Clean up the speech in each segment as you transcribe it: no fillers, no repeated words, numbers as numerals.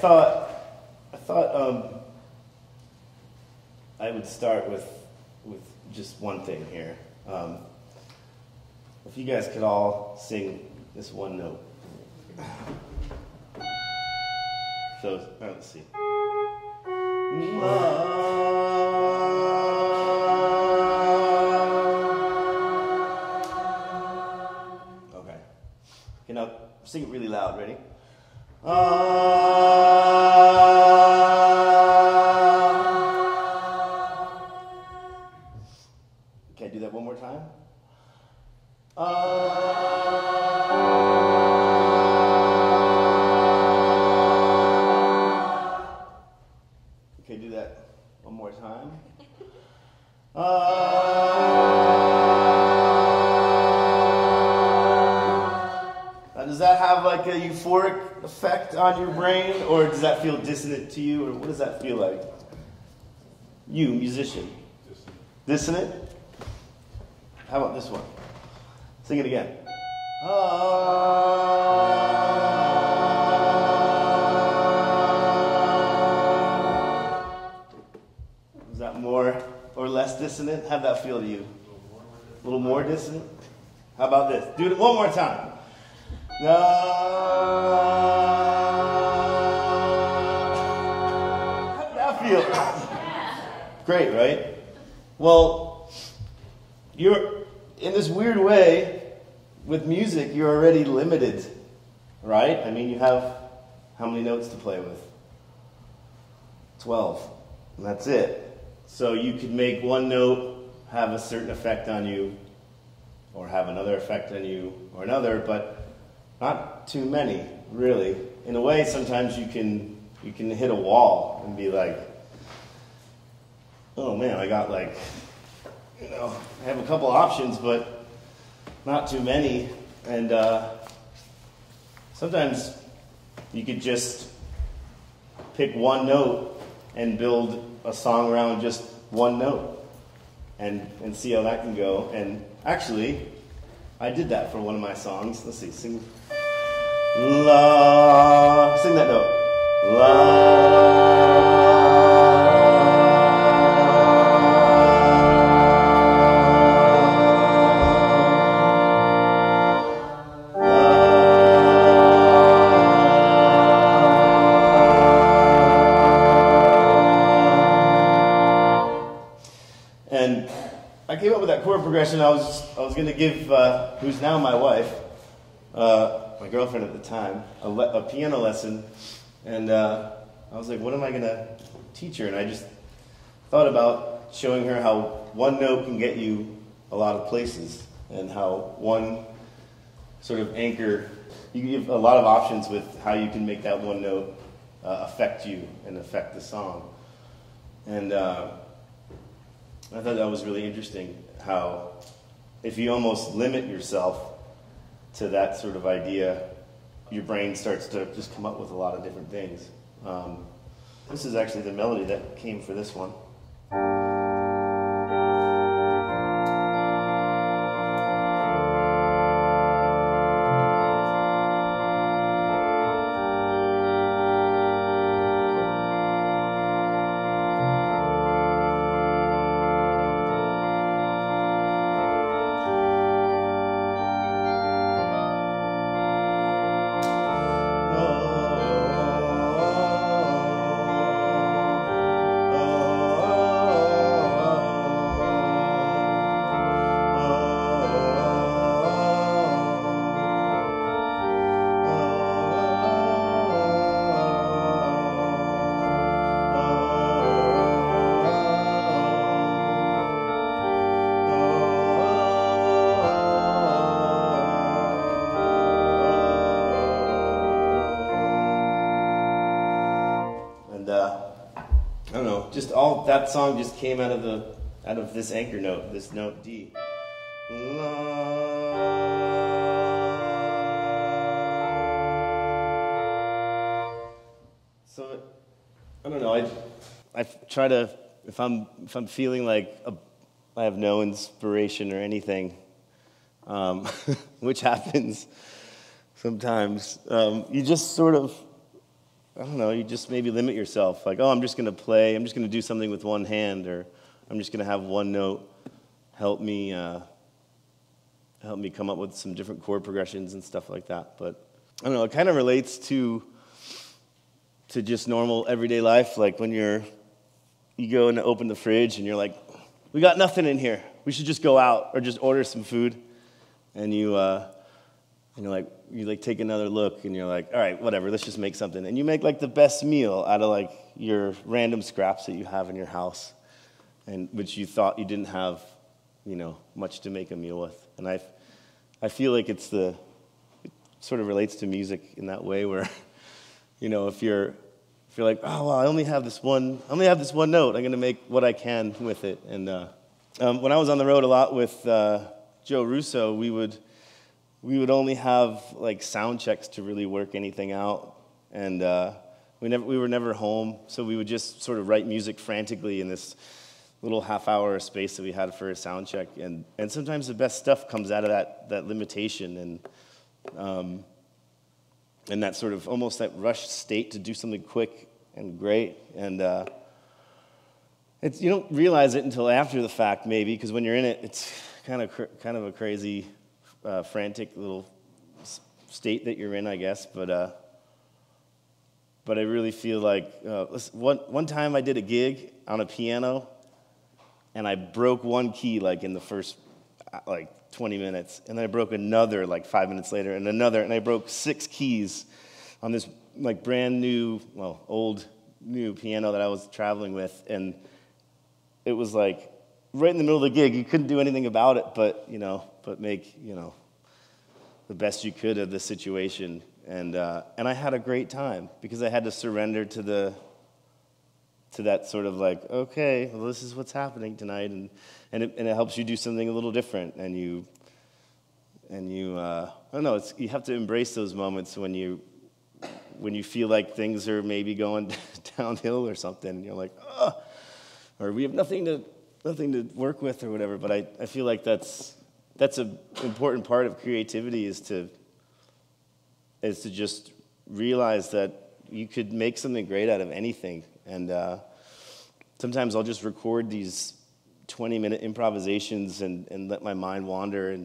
thought I would start with just one thing here. If you guys could all sing this one note. So, all right, let's see. Okay. Okay, now sing it really loud. Ready? Okay, do that one more time. Okay, do that one more time. Now, does that have like a euphoric effect on your brain, or does that feel dissonant to you, or what does that feel like? You, musician. Dissonant? How about this one? Sing it again. Is that more or less dissonant? How'd that feel to you? A little more dissonant? How about this? Do it one more time. How did that feel? Great, right? Well, you're in this weird way with music, you're already limited, right? I mean, you have how many notes to play with? 12, and that's it. So you could make one note have a certain effect on you, or have another effect on you, or another, but not too many, really. In a way, sometimes you can hit a wall and be like, oh man, I got like, I have a couple options, but not too many. And sometimes you could just pick one note and build a song around just one note and see how that can go. And actually, I did that for one of my songs. Let's see, sing La. Sing that note. La. And I came up with that chord progression. I was going to give who's now my wife, my girlfriend at the time, a piano lesson, and I was like, what am I going to teach her? And I just thought about showing her how one note can get you a lot of places, and how one sort of anchor, you can give a lot of options with how you can make that one note affect you and affect the song. And I thought that was really interesting, how if you almost limit yourself to that sort of idea, your brain starts to just come up with a lot of different things. This is actually the melody that came for this one. I don't know, just all that song just came out of this anchor note, this note D. So I don't know. I try to, if I'm feeling like I have no inspiration or anything, which happens sometimes, you just sort of I don't know, you just maybe limit yourself. Like, oh, I'm just going to play, I'm just going to do something with one hand, or I'm just going to have one note help me come up with some different chord progressions and stuff like that. But I don't know, it kind of relates to just normal everyday life. Like when you go and open the fridge and you're like, we got nothing in here. We should just go out or just order some food. And you take another look and you're like, all right, whatever, let's just make something. And you make like the best meal out of like your random scraps that you have in your house, and which you thought you didn't have, much to make a meal with. And I feel like it sort of relates to music in that way, where, if you're like, oh, well, I only have this one note, I'm going to make what I can with it. And when I was on the road a lot with Joe Russo, we would only have like sound checks to really work anything out, and we were never home, so we would just sort of write music frantically in this little half-hour space that we had for a sound check, and sometimes the best stuff comes out of that limitation and that sort of almost that rushed state to do something quick and great, and you don't realize it until after the fact, maybe, because when you're in it, it's kind of a crazy, frantic little state that you're in, I guess. But I really feel like one time I did a gig on a piano, and I broke one key like in the first 20 minutes, and then I broke another like 5 minutes later, and another, and I broke 6 keys on this like brand new, old new piano that I was traveling with, and it was like right in the middle of the gig. You couldn't do anything about it, but make the best you could of the situation, and I had a great time because I had to surrender to that sort of like, okay, well, this is what's happening tonight, and it helps you do something a little different, and you I don't know, you have to embrace those moments when you feel like things are maybe going downhill or something, and you're like, oh, or we have nothing to work with or whatever. But I feel like that's an important part of creativity is to just realize that you could make something great out of anything. And sometimes I'll just record these 20-minute improvisations and let my mind wander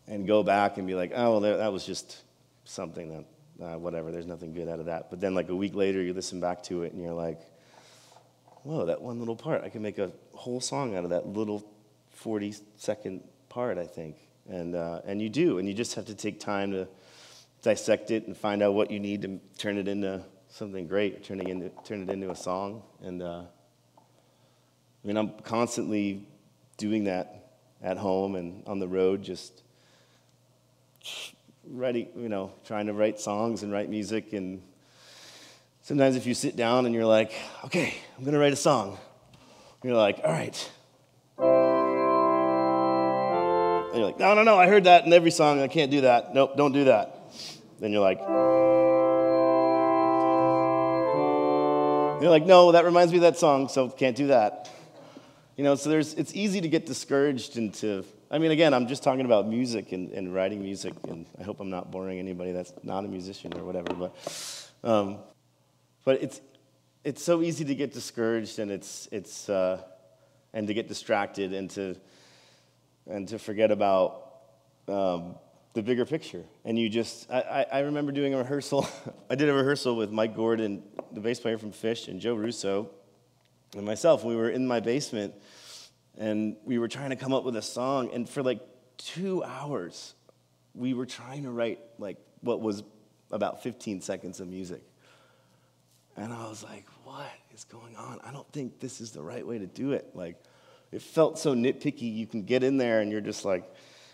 and go back and be like, oh, well, that was just something that, whatever, there's nothing good out of that. But then like a week later, you listen back to it and you're like, whoa, that one little part, I can make a whole song out of that little 40-second part, I think. And you do, and you just have to take time to dissect it and find out what you need to turn it into something great, turn it into a song. And I'm constantly doing that at home and on the road, just writing, trying to write songs and write music. And sometimes if you sit down and you're like, okay, I'm going to write a song, you're like, all right. And you're like, no, I heard that in every song, I can't do that. Nope, don't do that. Then you're like, no, that reminds me of that song, so can't do that. So it's easy to get discouraged into, again, I'm just talking about music and writing music, and I hope I'm not boring anybody that's not a musician or whatever, but it's so easy to get discouraged, and and to get distracted, and to forget about the bigger picture. And I remember doing a rehearsal. I did a rehearsal with Mike Gordon, the bass player from Fish, and Joe Russo, and myself. We were in my basement, and we were trying to come up with a song, and for like 2 hours, we were trying to write like what was about 15 seconds of music. And I was like, what is going on? I don't think this is the right way to do it. Like, it felt so nitpicky. You can get in there, and you're just like,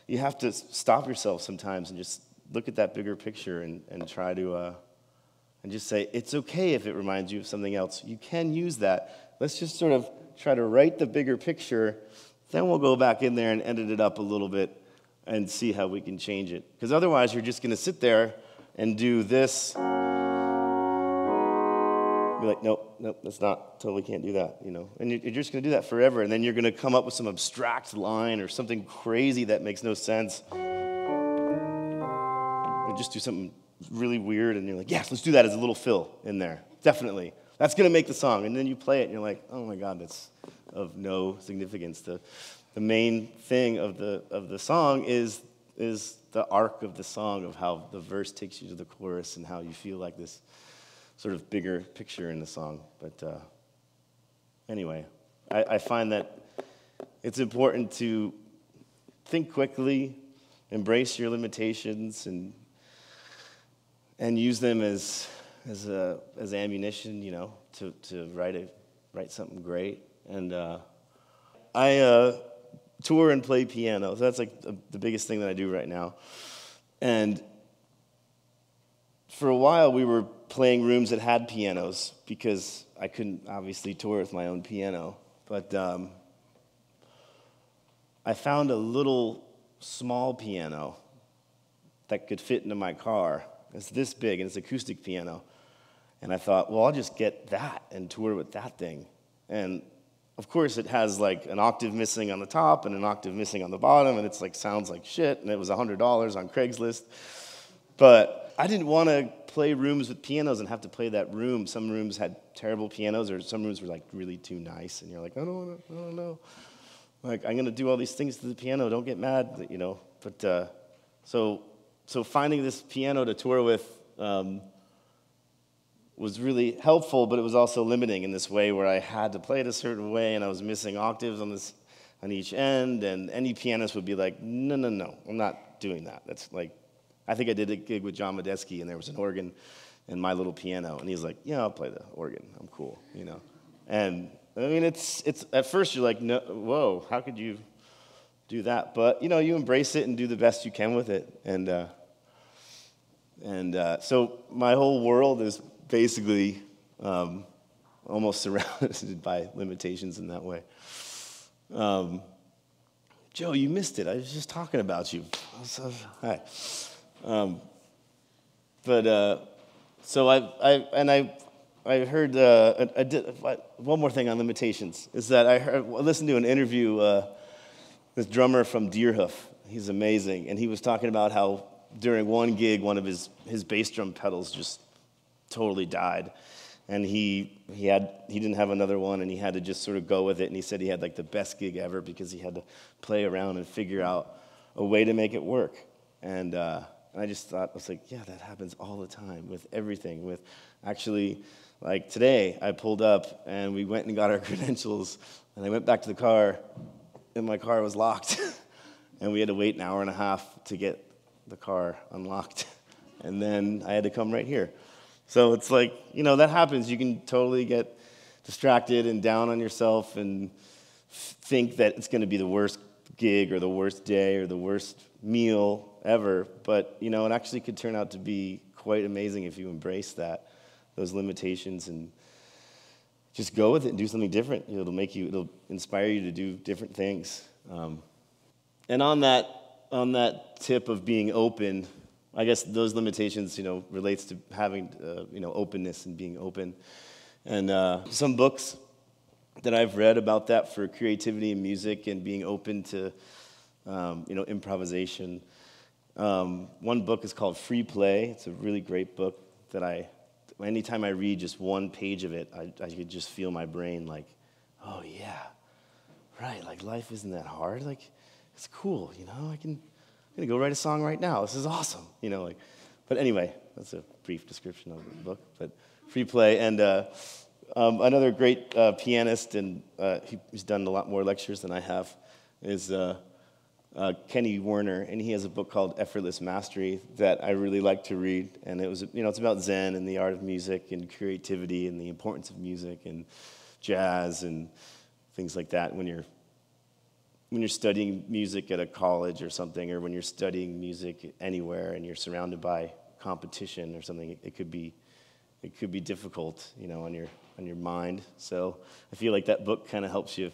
you have to stop yourself sometimes and just look at that bigger picture and try to, and just say, it's okay if it reminds you of something else. You can use that. Let's just sort of try to write the bigger picture. Then we'll go back in there and edit it up a little bit and see how we can change it. Because otherwise, you're just going to sit there and do this. Be like, nope, that's not, totally can't do that, And you're just going to do that forever, and then you're going to come up with some abstract line or something crazy that makes no sense. Or just do something really weird, and you're like, yes, let's do that as a little fill in there, definitely. That's going to make the song. And then you play it, and you're like, oh my God, that's of no significance. The main thing of the song is the arc of the song, of how the verse takes you to the chorus and how you feel like this sort of bigger picture in the song. But anyway, I find that it's important to think quickly, embrace your limitations, and use them as ammunition, to write something great. And I tour and play piano. So that's like the biggest thing that I do right now. And for a while, we were playing rooms that had pianos because I couldn't obviously tour with my own piano. But I found a little small piano that could fit into my car. It's this big, and it's an acoustic piano. And I thought, well, I'll just get that and tour with that thing. And of course, it has like an octave missing on the top and an octave missing on the bottom, and it's like sounds like shit, and it was $100 on Craigslist. But I didn't want to play rooms with pianos and have to play that room. Some rooms had terrible pianos, or some rooms were like really too nice, and you're like, I don't know. Like, I'm going to do all these things to the piano, don't get mad, But so finding this piano to tour with was really helpful, but it was also limiting in this way where I had to play it a certain way, and I was missing octaves on each end, and any pianist would be like, no, I'm not doing that. That's like, I think I did a gig with John Medeski, and there was an organ and my little piano, and he's like, yeah, I'll play the organ. I'm cool, And I mean, it's at first you're like, no, whoa, how could you do that? But you embrace it and do the best you can with it, and so my whole world is basically almost surrounded by limitations in that way. Joe, you missed it. I was just talking about you. Hi. So I heard one more thing on limitations is that I listened to an interview. This drummer from Deerhoof, he's amazing, and he was talking about how during one gig, one of his bass drum pedals just totally died, and he didn't have another one, and he had to just sort of go with it. And he said he had like the best gig ever because he had to play around and figure out a way to make it work. And I just thought, I was like, yeah, that happens all the time with everything. With actually, like today, I pulled up and we went and got our credentials, and I went back to the car, and my car was locked, and we had to wait an hour and a half to get the car unlocked, and then I had to come right here. So it's like, that happens. You can totally get distracted and down on yourself and think that it's going to be the worst gig or the worst day or the worst meal ever. But, it actually could turn out to be quite amazing if you embrace those limitations, and just go with it and do something different. It'll inspire you to do different things. And on that tip of being open, I guess those limitations, relates to having, openness and being open. And some books that I've read about that for creativity in music and being open to, improvisation. One book is called Free Play. It's a really great book that anytime I read just one page of it, I could just feel my brain like, oh yeah, right, like life isn't that hard. Like, it's cool, I'm gonna go write a song right now. This is awesome, But anyway, that's a brief description of the book. But Free Play, and another great pianist, and he's done a lot more lectures than I have, is Kenny Werner, and he has a book called Effortless Mastery that I really like to read. And it was, it's about Zen and the art of music and creativity and the importance of music and jazz and things like that when you're studying music at a college or something, or when you're studying music anywhere and you're surrounded by competition or something. It could be difficult, on your mind. So I feel like that book kind of helps you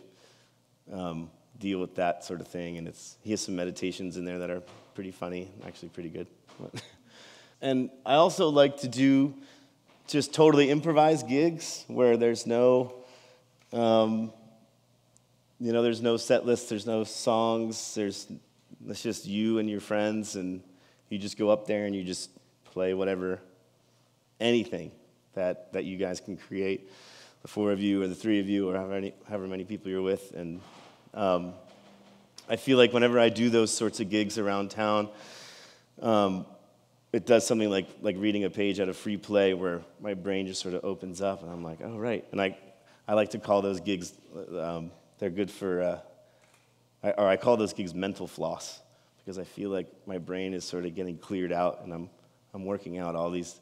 deal with that sort of thing. And he has some meditations in there that are pretty funny, actually pretty good. And I also like to do just totally improvised gigs where there's no there's no set list, there's no songs, it's just you and your friends, and you just go up there and you just play whatever, anything that you guys can create, the four of you or the three of you or however many people you're with. And I feel like whenever I do those sorts of gigs around town, it does something like reading a page at a free play where my brain just sort of opens up and I'm like, oh, right. And I like to call those gigs, they're good for, I call those gigs mental floss, because I feel like my brain is sort of getting cleared out and I'm working out all these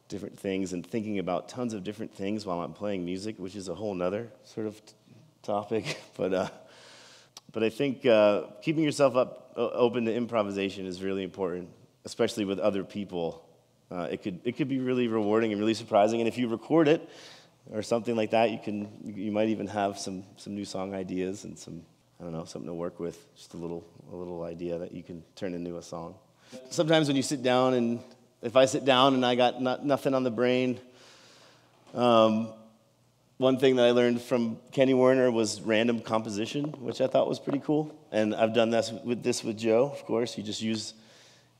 different things and thinking about tons of different things while I'm playing music, which is a whole nother sort of topic. But I think keeping yourself open to improvisation is really important, especially with other people. It could be really rewarding and really surprising. And if you record it or something like that, you might even have some new song ideas and some, I don't know, something to work with. Just a little idea that you can turn into a song. Sometimes when you sit down, and if I sit down and I got nothing on the brain, one thing that I learned from Kenny Werner was random composition, which I thought was pretty cool. And I've done this with Joe, of course. You just use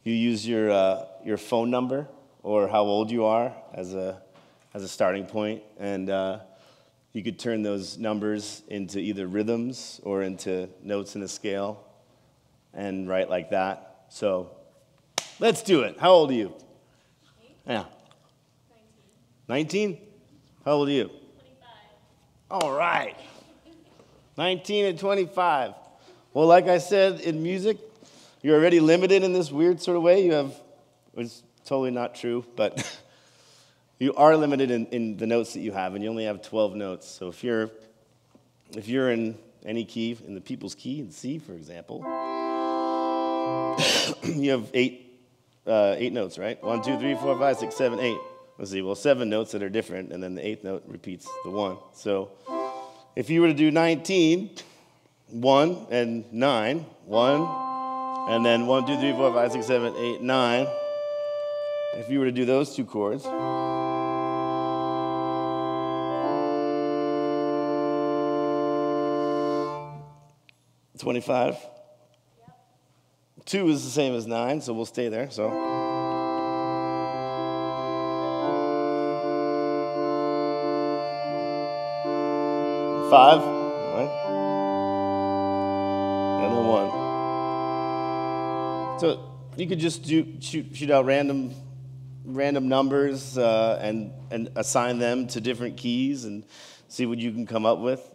your phone number or how old you are as a starting point, and you could turn those numbers into either rhythms or into notes in a scale and write like that. So let's do it. How old are you? 8. Yeah. 19. 19? How old are you? 25. All right. 19 and 25. Well, like I said, in music, you're already limited in this weird sort of way. It's totally not true, but you are limited in the notes that you have, and you only have 12 notes. So if you're in any key, in the people's key, in C, for example, you have eight notes, right? 1, 2, 3, 4, 5, 6, 7, 8. Let's see, well, 7 notes that are different, and then the 8th note repeats the 1. So if you were to do 19, 1 and 9, 1, and then 1, 2, 3, 4, 5, 6, 7, 8, 9. If you were to do those two chords, 25. Yep. 2 is the same as 9, so we'll stay there. So 5, all right, and then 1. So you could just shoot out random numbers and assign them to different keys and see what you can come up with.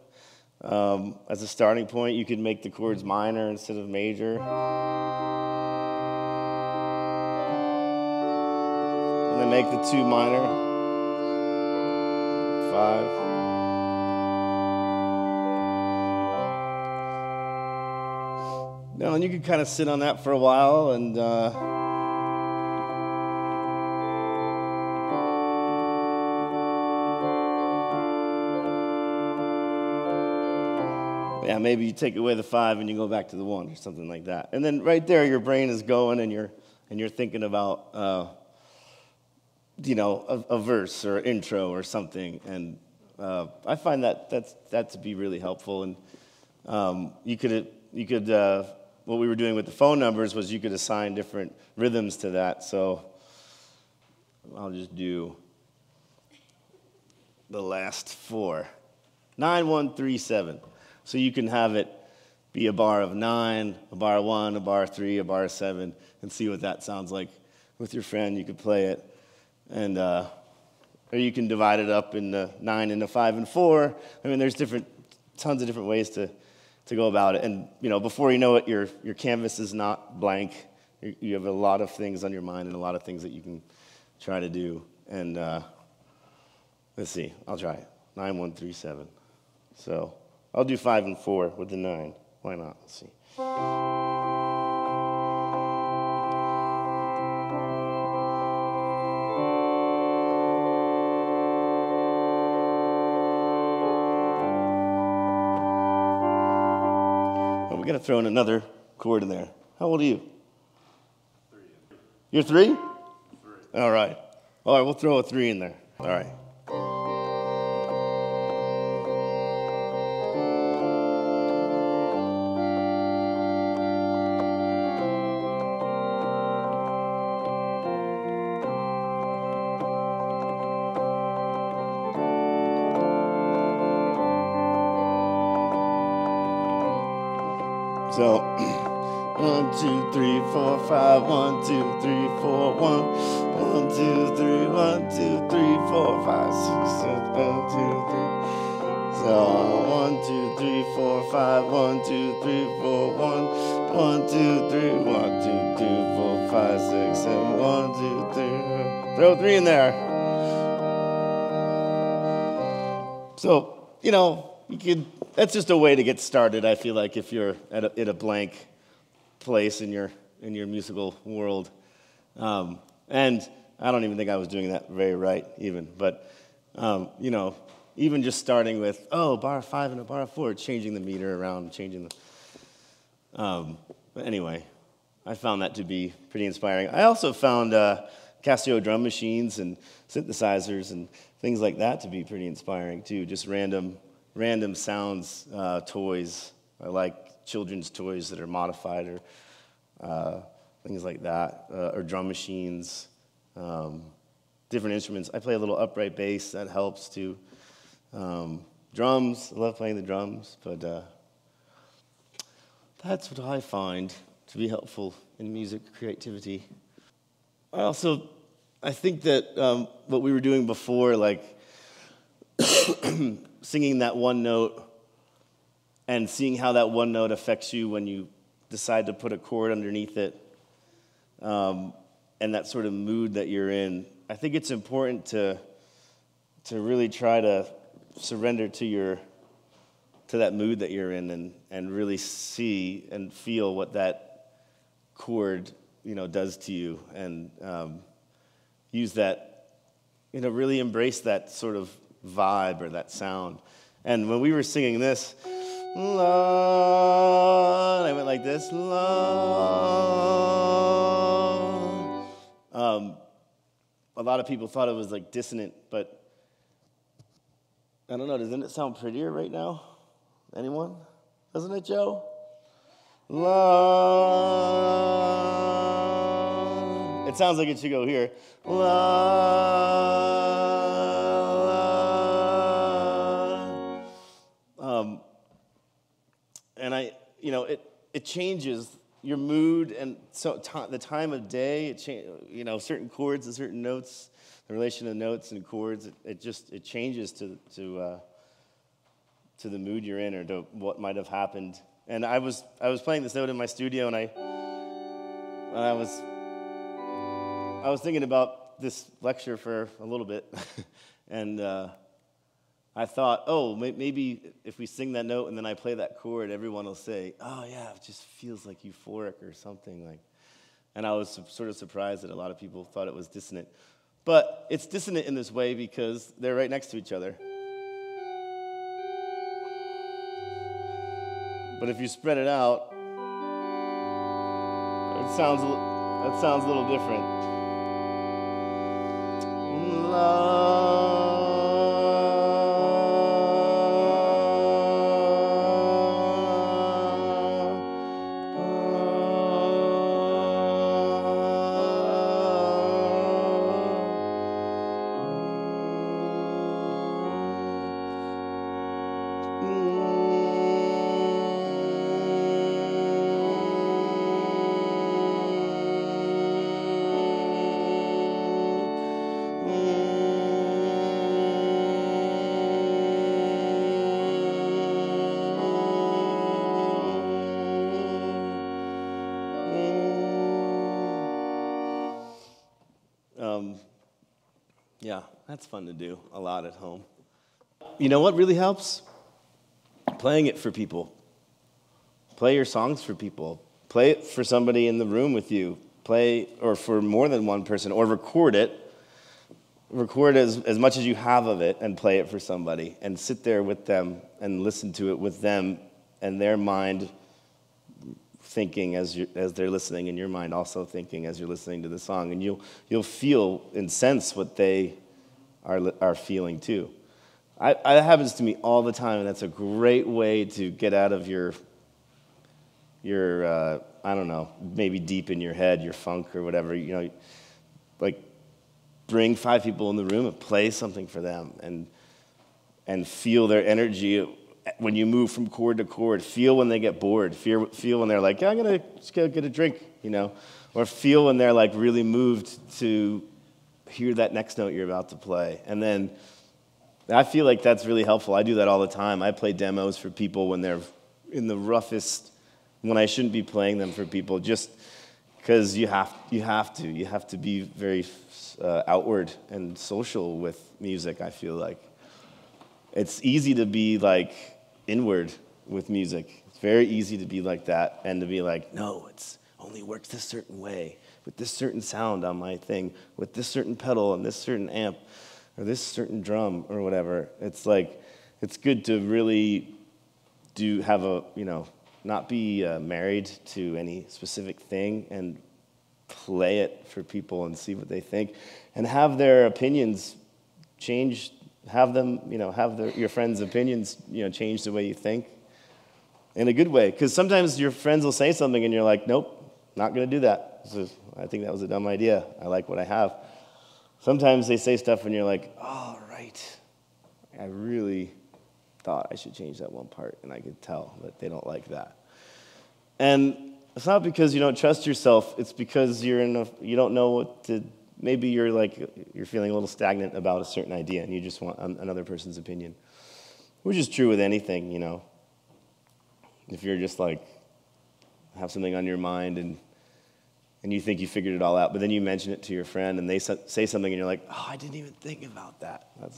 As a starting point, you could make the chords minor instead of major. And then make the 2 minor. 5. No, and you could kind of sit on that for a while and yeah, maybe you take away the 5 and you go back to the 1 or something like that. And then right there, your brain is going and you're thinking about a verse or intro or something. And I find that to be really helpful. And you could what we were doing with the phone numbers was you could assign different rhythms to that. So I'll just do the last 4. 9, 1, 3, 7. So you can have it be a bar of 9, a bar of 1, a bar of 3, a bar of 7, and see what that sounds like with your friend. You could play it, and or you can divide it up into 9 into 5 and 4. I mean, there's tons of different ways to go about it. And before you know it, your canvas is not blank. You have a lot of things on your mind and a lot of things that you can try to do. And let's see, I'll try it. 9, 1, 3, 7. So I'll do 5 and 4 with the 9. Why not? Let's see. Well, we got to throw in another chord in there. How old are you? 3. You're 3? 3. All right. We'll throw a 3 in there. All right. So 1, 2, 3, 4, 5, 1, 2, 3, 4, 1, 1, 2, 3, 1, 2, 3, 4, 5, 6, 7, 1, 2, 3. So 1, 2, 3, 4, 5, 1, 2, 3, 4, 1, 1, 2, 3, 1, 2, 3, 4, 5, 6, 7, 1, 2, 3. Throw 3 in there. So, you know, you could. That's just a way to get started. I feel like if you're at a blank place in your musical world, and I don't even think I was doing that very right, even. But you know, even just starting with bar 5 and a bar 4, changing the meter around, changing the. But anyway, I found that to be pretty inspiring. I also found Casio drum machines and synthesizers and things like that to be pretty inspiring too. Just random sounds, toys. I like children's toys that are modified or things like that, or drum machines, different instruments. I play a little upright bass, that helps too. Drums, I love playing the drums, but that's what I find to be helpful in music creativity. I think that what we were doing before, like singing that one note and seeing how that one note affects you when you decide to put a chord underneath it, and that sort of mood that you're in, I think it's important to really try to surrender to that mood that you're in and really see and feel what that chord, you know, does to you, and use that, you know, really embrace that sort of vibe or that sound. And when we were singing this, la, I went like this, la. A lot of people thought it was like dissonant, but I don't know, doesn't it sound prettier right now? Anyone? Doesn't it, Joe? La. It sounds like it should go here. La. And you know, it changes your mood, and so the time of day. You know, certain chords and certain notes, the relation of notes and chords. It changes to the mood you're in or to what might have happened. And I was playing this note in my studio, and I was thinking about this lecture for a little bit, and I thought, maybe if we sing that note and then I play that chord, everyone will say, "Oh yeah, it just feels like euphoric or something like." And I was sort of surprised that a lot of people thought it was dissonant, but it's dissonant in this way because they're right next to each other. But if you spread it out, it sounds a little different. La. Yeah, that's fun to do a lot at home. You know what really helps? Playing it for people. Play your songs for people. Play it for somebody in the room with you. Play, or for more than one person, or record it. Record as much as you have of it and play it for somebody. And sit there with them and listen to it with them and their mind thinking as they're listening, and your mind also thinking as you're listening to the song, and you'll feel and sense what they are feeling too. That happens to me all the time, and that's a great way to get out of your I don't know, maybe deep in your head, your funk or whatever. You know, like bring 5 people in the room and play something for them, and feel their energy when you move from chord to chord. Feel when they get bored. Feel when they're like, yeah, I'm going to just go get a drink, you know. Or feel when they're like really moved to hear that next note you're about to play. And then I feel like that's really helpful. I do that all the time. I play demos for people when they're in the roughest, when I shouldn't be playing them for people, just because you have to be very outward and social with music, I feel like. It's easy to be like inward with music. It's very easy to be like that and to be like, no, it's only works this certain way, with this certain sound on my thing, with this certain pedal and this certain amp, or this certain drum or whatever. It's like, it's good to really have a, you know, not be married to any specific thing and play it for people and see what they think and have their opinions change, have them, you know, your friends' opinions, you know, change the way you think in a good way. Because sometimes your friends will say something and you're like, nope, not going to do that. I think that was a dumb idea. I like what I have. Sometimes they say stuff and you're like, oh, right. I really thought I should change that one part, and I could tell that they don't like that. And it's not because you don't trust yourself. It's because you don't know what to, maybe you're feeling a little stagnant about a certain idea and you just want another person's opinion, which is true with anything, you know. If you're just like, have something on your mind and you think you figured it all out, but then you mention it to your friend and they say something and you're like, oh, I didn't even think about that. I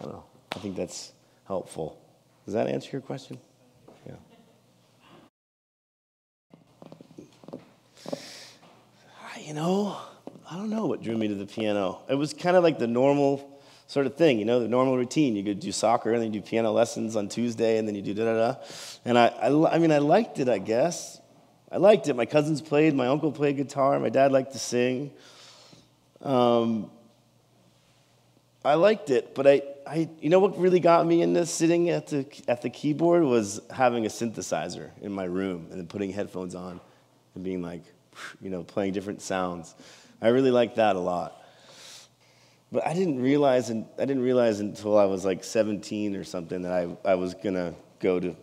don't know. I think that's helpful. Does that answer your question? Yeah. You know, I don't know what drew me to the piano. It was kind of like the normal sort of thing, you know, the normal routine. You could do soccer and then you do piano lessons on Tuesday and then you do da-da-da. And I mean, I liked it, I guess. I liked it. My cousins played. My uncle played guitar. My dad liked to sing. I liked it, but I you know what really got me into sitting at the keyboard was having a synthesizer in my room and then putting headphones on and being like, you know, playing different sounds. I really liked that a lot. But I didn't realize until I was like 17 or something that I was gonna go to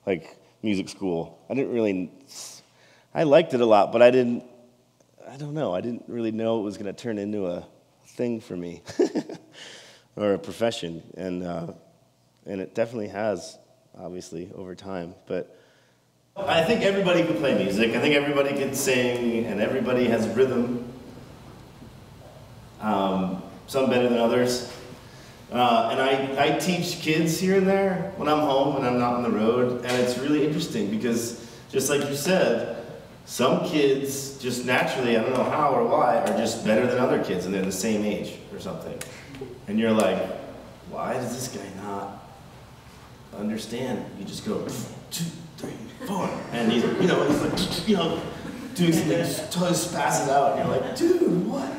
like music school. I liked it a lot, but I didn't really know it was going to turn into a thing for me or a profession, and it definitely has, obviously, over time. But I think everybody can play music. I think everybody can sing, and everybody has rhythm. Some better than others. And I teach kids here and there when I'm home and I'm not on the road, and it's really interesting because, just like you said, some kids just naturally, I don't know how or why, are just better than other kids and they're the same age or something. And you're like, why does this guy not understand? You just go, 2, 3, 4. And he's like, doing something, just totally spasses out. And you're like, dude, what?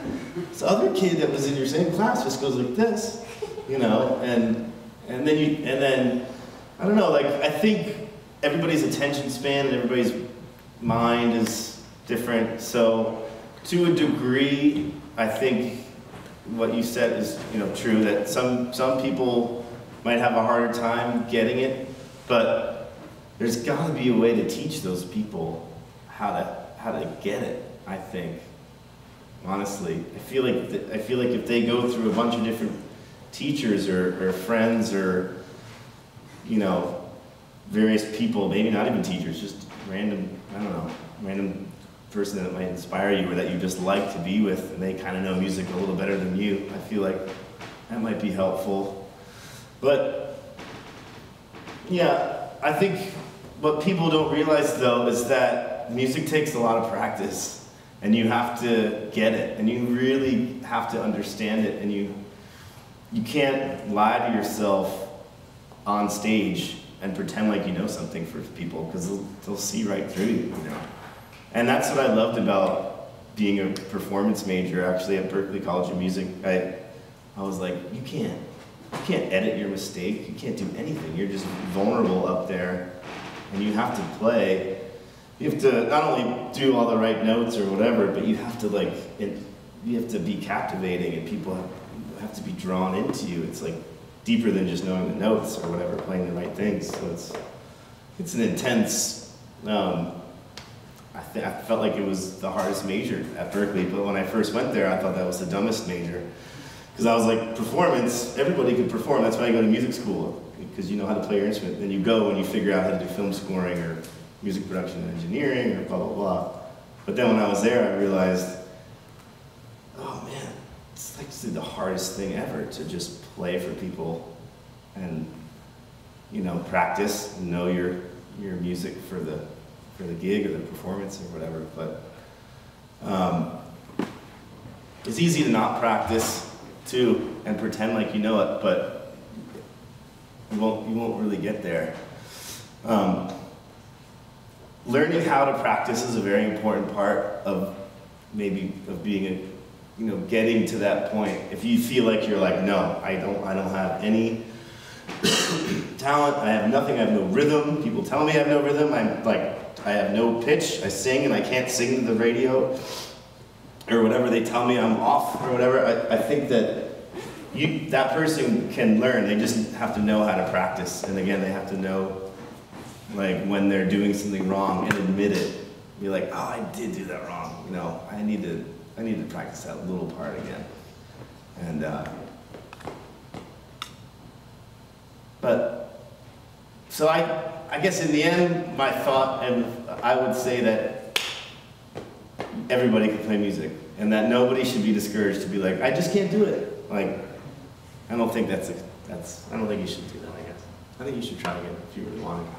This other kid that was in your same class just goes like this, you know? And then, I don't know, like, I think everybody's attention span and everybody's mind is different, so to a degree, I think what you said is, you know, true, that some people might have a harder time getting it, but there's got to be a way to teach those people how to get it, I think. Honestly, I feel like if they go through a bunch of different teachers or friends or, you know, various people, maybe not even teachers, just random person that might inspire you or that you just like to be with, and they kind of know music a little better than you. I feel like that might be helpful. But yeah, I think what people don't realize though is that music takes a lot of practice, and you have to get it, and you really have to understand it, and you can't lie to yourself on stage and pretend like you know something for people, because they'll see right through you, you know. And that's what I loved about being a performance major, actually, at Berklee College of Music. I was like, you can't edit your mistake, you can't do anything. You're just vulnerable up there, and you have to play. You have to not only do all the right notes or whatever, but you have to you have to be captivating, and people have to be drawn into you. It's like, deeper than just knowing the notes or whatever, playing the right things. So it's an intense, I felt like it was the hardest major at Berklee, but when I first went there, I thought that was the dumbest major. Because I was like, performance, everybody can perform, that's why you go to music school, because you know how to play your instrument. Then you go and you figure out how to do film scoring or music production and engineering or blah, blah, blah. But then when I was there, I realized, oh man, it's like the hardest thing ever to just play for people and, you know, practice and know your music for the gig or the performance or whatever. But it's easy to not practice too and pretend like you know it, but you won't really get there. Learning how to practice is a very important part of being a, you know, getting to that point. If you feel like you're like, no, I don't have any talent, I have nothing, I have no rhythm, people tell me I have no rhythm, I have no pitch, I sing and I can't sing to the radio, or whatever, they tell me I'm off, or whatever, I think that that person can learn, they just have to know how to practice, and again, they have to know like when they're doing something wrong and admit it. Be like, oh, I did do that wrong, you know, I need to practice that little part again. And, but, so I guess in the end, my thought, and I would say that everybody can play music, and that nobody should be discouraged to be like, I just can't do it. Like, I don't think I don't think you should do that, I guess. I think you should try again if you really want to.